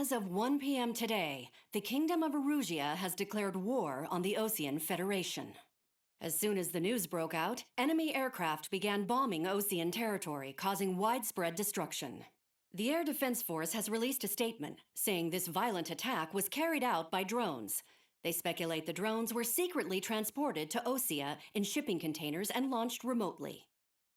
As of 1 p.m. today, the Kingdom of Erusia has declared war on the Osean Federation. As soon as the news broke out, enemy aircraft began bombing Osean territory, causing widespread destruction. The Air Defense Force has released a statement saying this violent attack was carried out by drones. They speculate the drones were secretly transported to Osea in shipping containers and launched remotely.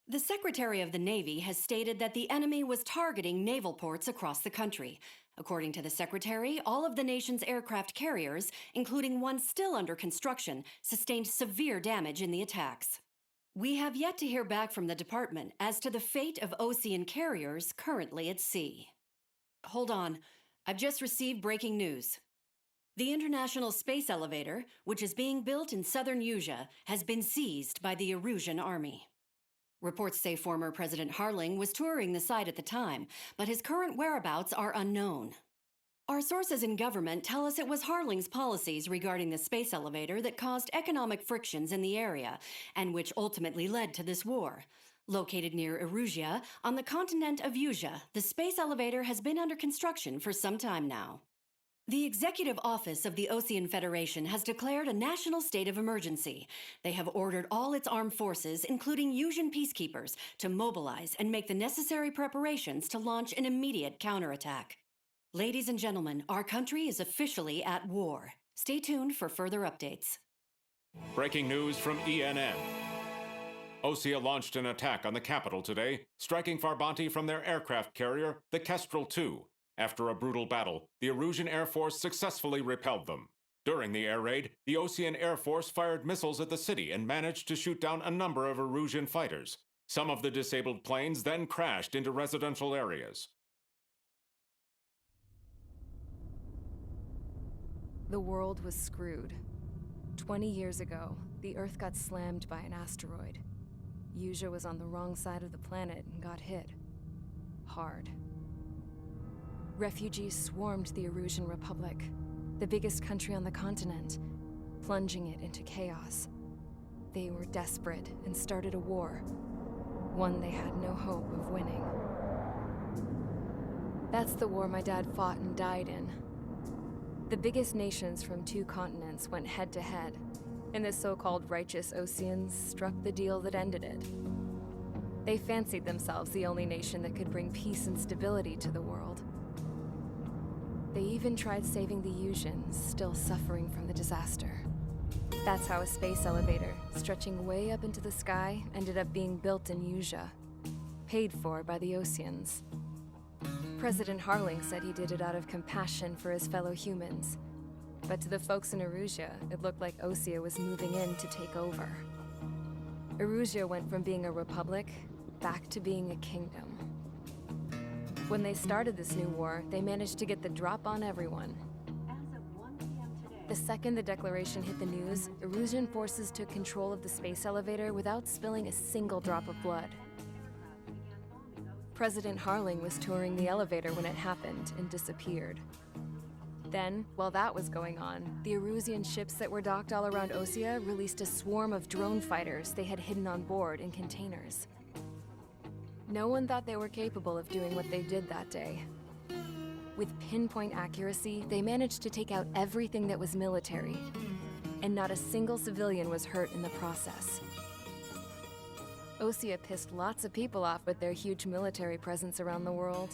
The Secretary of the Navy has stated that the enemy was targeting naval ports across the country. According to the Secretary, all of the nation's aircraft carriers, including one still under construction, sustained severe damage in the attacks. We have yet to hear back from the department as to the fate of Osean carriers currently at sea. Hold on, I've just received breaking news. The International Space Elevator, which is being built in southern Erusia, has been seized by the Erusian army. Reports say former President Harling was touring the site at the time, but his current whereabouts are unknown. Our sources in government tell us it was Harling's policies regarding the space elevator that caused economic frictions in the area, and which ultimately led to this war. Located near Erusia, on the continent of Erusia, the space elevator has been under construction for some time now. The Executive Office of the Osean Federation has declared a national state of emergency. They have ordered all its armed forces, including Erusian peacekeepers, to mobilize and make the necessary preparations to launch an immediate counterattack. Ladies and gentlemen, our country is officially at war. Stay tuned for further updates. Breaking news from ENN. Osea launched an attack on the capital today, striking Farbanti from their aircraft carrier, the Kestrel II. After a brutal battle, the Erusian Air Force successfully repelled them. During the air raid, the Osean Air Force fired missiles at the city and managed to shoot down a number of Erusian fighters. Some of the disabled planes then crashed into residential areas. The world was screwed. 20 years ago, the Earth got slammed by an asteroid. Erusia was on the wrong side of the planet and got hit. Hard. Refugees swarmed the Erusian Republic, the biggest country on the continent, plunging it into chaos. They were desperate and started a war, one they had no hope of winning. That's the war my dad fought and died in. The biggest nations from 2 continents went head-to-head, and the so-called righteous Oseans struck the deal that ended it. They fancied themselves the only nation that could bring peace and stability to the world. They even tried saving the Erusians, still suffering from the disaster. That's how a space elevator, stretching way up into the sky, ended up being built in Erusia, paid for by the Oseans. President Harling said he did it out of compassion for his fellow humans. But to the folks in Erusia, it looked like Osea was moving in to take over. Erusia went from being a republic back to being a kingdom. When they started this new war, they managed to get the drop on everyone. As of 1 p.m. today, The second the declaration hit the news, Erusian forces took control of the space elevator without spilling a single drop of blood. President Harling was touring the elevator when it happened and disappeared. Then, while that was going on, the Erusian ships that were docked all around Osea released a swarm of drone fighters they had hidden on board in containers. No one thought they were capable of doing what they did that day. With pinpoint accuracy, they managed to take out everything that was military, and not a single civilian was hurt in the process. Osea pissed lots of people off with their huge military presence around the world.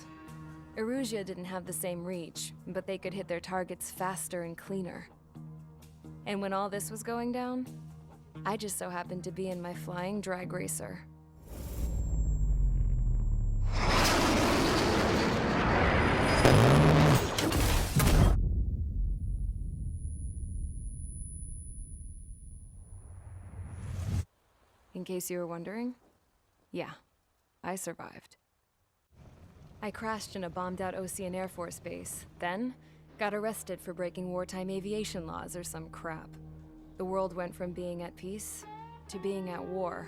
Erusia didn't have the same reach, but they could hit their targets faster and cleaner. And when all this was going down, I just so happened to be in my flying drag racer. In case you were wondering, yeah, I survived. I crashed in a bombed-out Osean Air Force base, then got arrested for breaking wartime aviation laws or some crap. The world went from being at peace to being at war,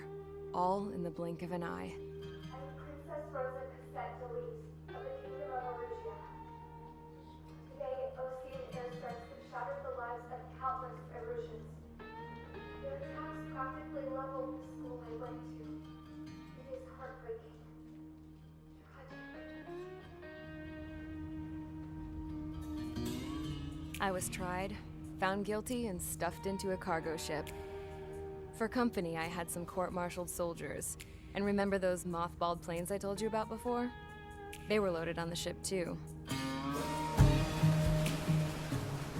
all in the blink of an eye. Princess Rosa Cassette Delise of the Kingdom of Erusia. Today, Osean airstrikes have shattered the lives of countless Erusians. Their attacks practically leveled the school I went to. It is heartbreaking. Tragic. I was tried, found guilty, and stuffed into a cargo ship. For company, I had some court-martialed soldiers. And remember those mothballed planes I told you about before? They were loaded on the ship, too.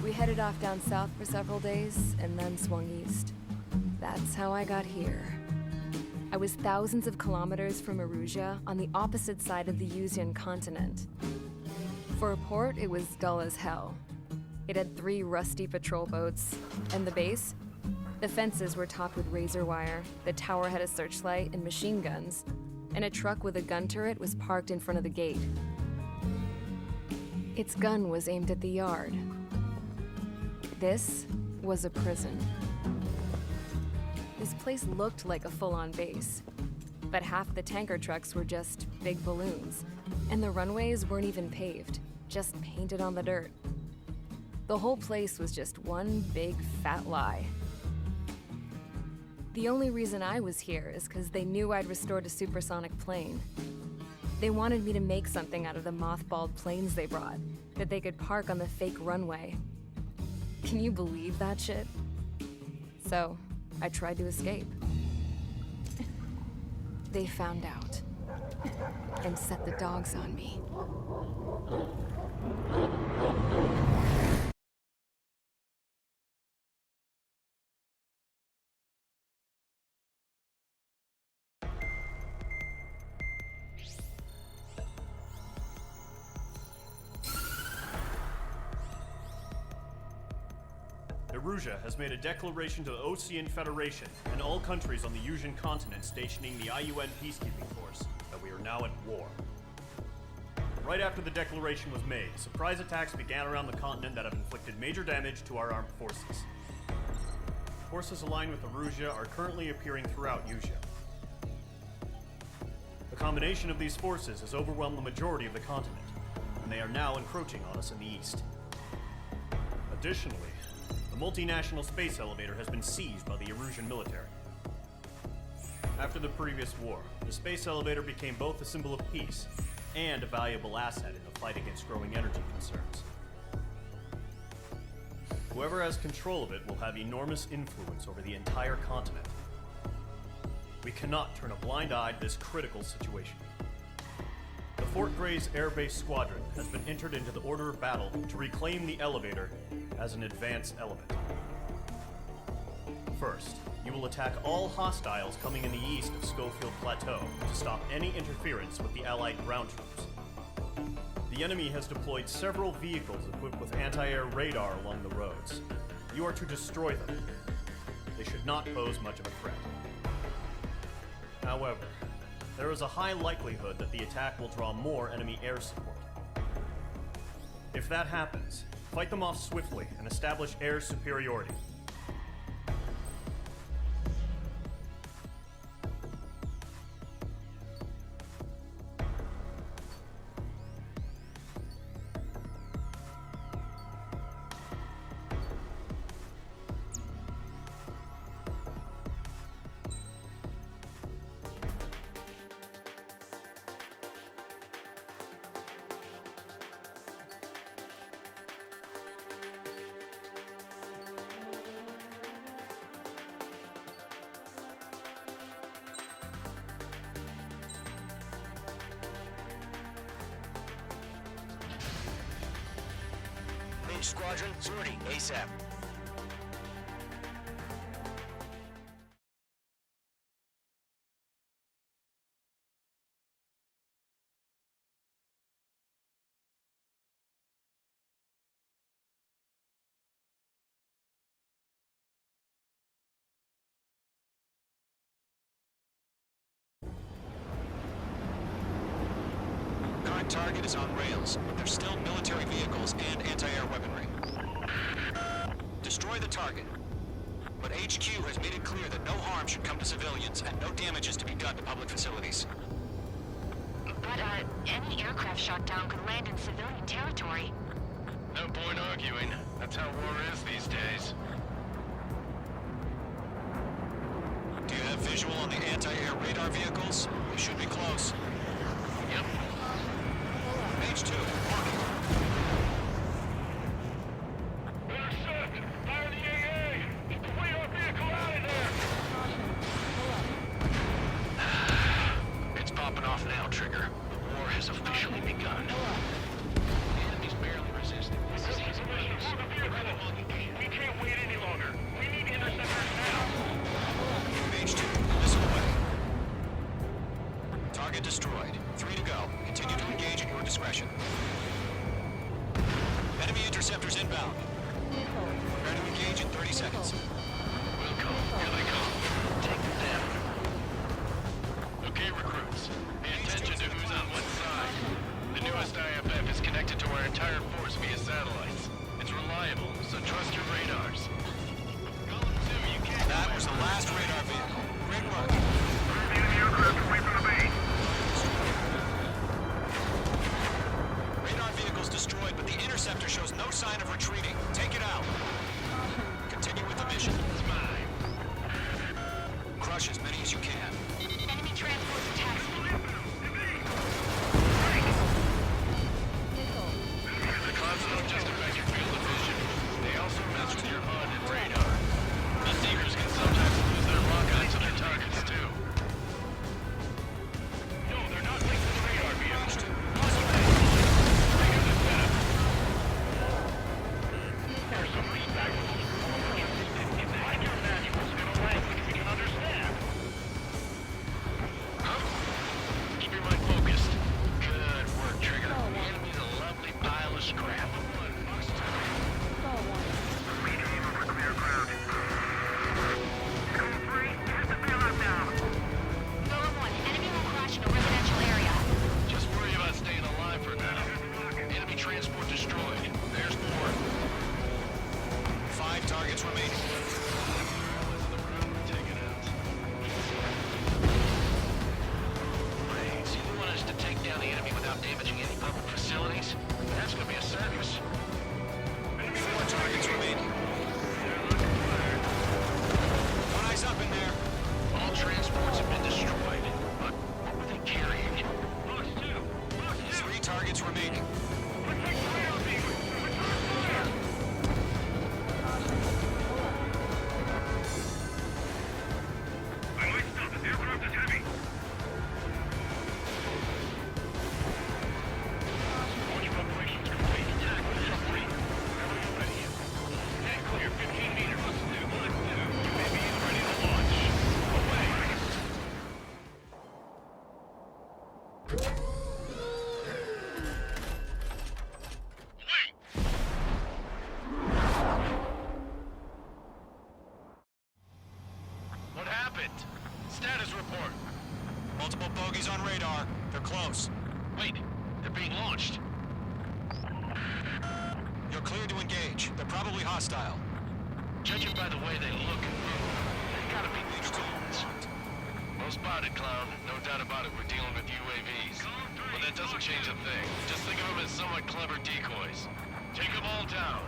We headed off down south for several days, and then swung east. That's how I got here. I was thousands of kilometers from Erusia, on the opposite side of the Yuzian continent. For a port, it was dull as hell. It had 3 rusty patrol boats. And the base? The fences were topped with razor wire, the tower had a searchlight and machine guns, and a truck with a gun turret was parked in front of the gate. Its gun was aimed at the yard. This was a prison. This place looked like a full-on base, but half the tanker trucks were just big balloons, and the runways weren't even paved, just painted on the dirt. The whole place was just one big fat lie. The only reason I was here is because they knew I'd restored a supersonic plane. They wanted me to make something out of the mothballed planes they brought, that they could park on the fake runway. Can you believe that shit? So, I tried to escape. They found out, and set the dogs on me. Erusia has made a declaration to the Ocean Federation and all countries on the Yuzian continent stationing the IUN peacekeeping force that we are now at war. Right after the declaration was made, surprise attacks began around the continent that have inflicted major damage to our armed forces. Forces aligned with Erusia are currently appearing throughout Yusia. The combination of these forces has overwhelmed the majority of the continent, and they are now encroaching on us in the east. Additionally, the multinational space elevator has been seized by the Erusian military. After the previous war, the space elevator became both a symbol of peace and a valuable asset in the fight against growing energy concerns. Whoever has control of it will have enormous influence over the entire continent. We cannot turn a blind eye to this critical situation. The Fort Gray's Air Base Squadron has been entered into the order of battle to reclaim the elevator as an advance element. First, you will attack all hostiles coming in the east of Schofield Plateau to stop any interference with the Allied ground troops. The enemy has deployed several vehicles equipped with anti-air radar along the roads. You are to destroy them. They should not pose much of a threat. However, there is a high likelihood that the attack will draw more enemy air support. If that happens, fight them off swiftly and establish air superiority. Squadron, sortie ASAP. Current target is on rails, but there's still military vehicles and anti-air weaponry. Destroy the target. But HQ has made it clear that no harm should come to civilians and no damage is to be done to public facilities. But, any aircraft shot down could land in civilian territory. No point arguing. That's how war is these days. Do you have visual on the anti-air radar vehicles? We should be close. Yep. Page 2, marking. done. The enemy's barely resisting. This is easy news. We can't wait any longer. We need interceptors now. H2, missile away. Target destroyed. 3 to go. Continue to engage at your discretion. Enemy interceptors inbound. Prepare to engage in 30 seconds. Wilco, here they come. Take them down. Okay, recruits. Pay attention to who's on what side. The newest IFF is connected to our entire force via satellites. It's reliable, so trust your radars. That was the last radar vehicle. Great work. Enemy aircraft away from the base. Radar vehicle's destroyed, but the interceptor shows no sign of retreating. Take it out. Continue with the mission. It's mine. Crush as many as you can. Enemy transport attacks. The clouds don't just affect your field of vision. They also mess with your HUD and radar. The Seekers can sometimes lose their lock-on to their targets, too. No, they're not linked to the radar vehicles. There's some feedback from those formers. Like your manuals in a language we can understand. Huh? Keep your mind focused. Good work, Trigger. The enemy's a lovely pile of scrap. We came over clear ground. Code 3, hit the bailout now. Golem 1, enemy will crash in a residential area. Just worry about staying alive for now. Enemy transport destroyed. There's more. 5 targets remaining. Right, so you want us to take down the enemy without damaging any public facilities? That's gonna be a circus. 4 targets remaining. One eye's up in there. All transports have been destroyed, but what were they carrying? Box 2, Box 2. 3 targets remaining. Protect the radar vehicle. Return fire. I might stop. The aircraft is heavy. Launch preparations complete. Attack with submarine. Everyone ready. Head clear 15 meters. Let's do. UAV is ready to launch. Away. Wait. What happened? Status report. Multiple bogeys on radar. They're close. Wait, they're being launched. You're cleared to engage. They're probably hostile. Judging by the way they look and move, they gotta be drones. Well spotted, clown. No doubt about it, we're dealing with UAVs. But that doesn't change a thing. Just think of them as somewhat clever decoys. Take them all down.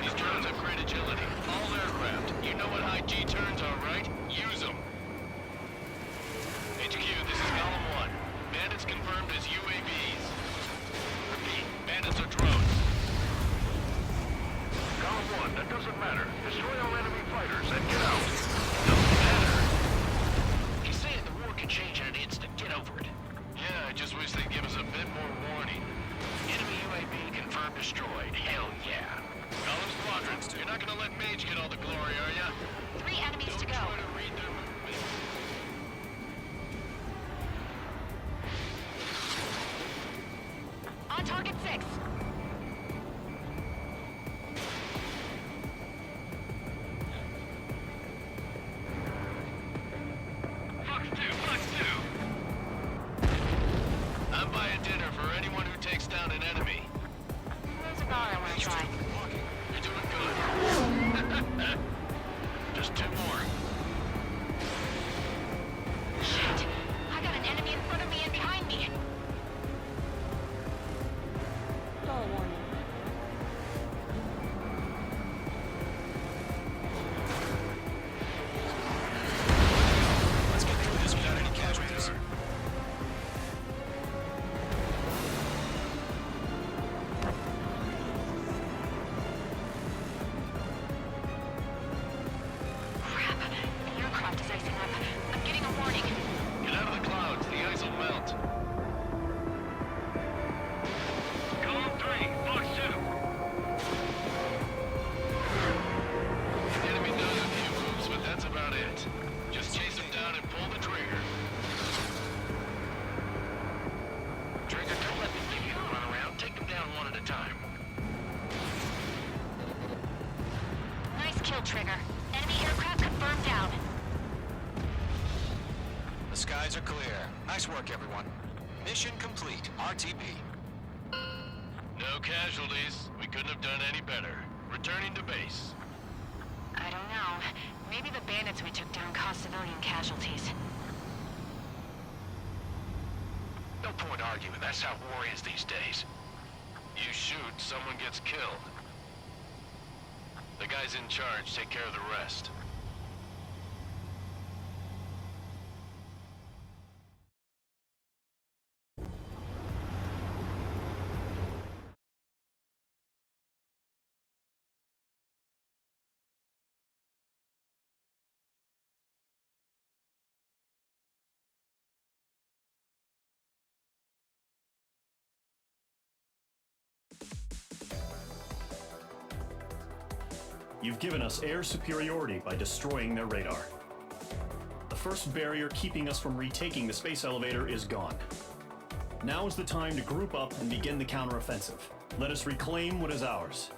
These drones have great agility. All aircraft. You know what high G turns are, right? Use them. HQ, this is Column 1. Bandits confirmed as UAVs. Repeat, bandits are drones. Column 1, that doesn't matter. Destroy all enemy fighters and get out. Doesn't matter. He's saying the war can change in an instant. Get over it. Yeah, I just wish they'd give us a bit more warning. Enemy UAV confirmed destroyed. Hell yeah. Column squadrons, you're not gonna let Mage get all the glory, are ya? 3 enemies Don't to go. try to read their movements. On target 6. Fox 2, Fox 2. I'm buying dinner for anyone who takes down an enemy. There's a bar I want to try. You're doing good. Just 2 more. Shit! I got an enemy in front of me and behind me. Let's get through this without any casualties. trigger. Enemy aircraft confirmed down. The skies are clear. Nice work, everyone. Mission complete. RTB. No casualties. We couldn't have done any better. Returning to base. I don't know. Maybe the bandits we took down caused civilian casualties. No point arguing. That's how war is these days. You shoot, someone gets killed. The guys in charge take care of the rest. You've given us air superiority by destroying their radar. The first barrier keeping us from retaking the space elevator is gone. Now is the time to group up and begin the counteroffensive. Let us reclaim what is ours.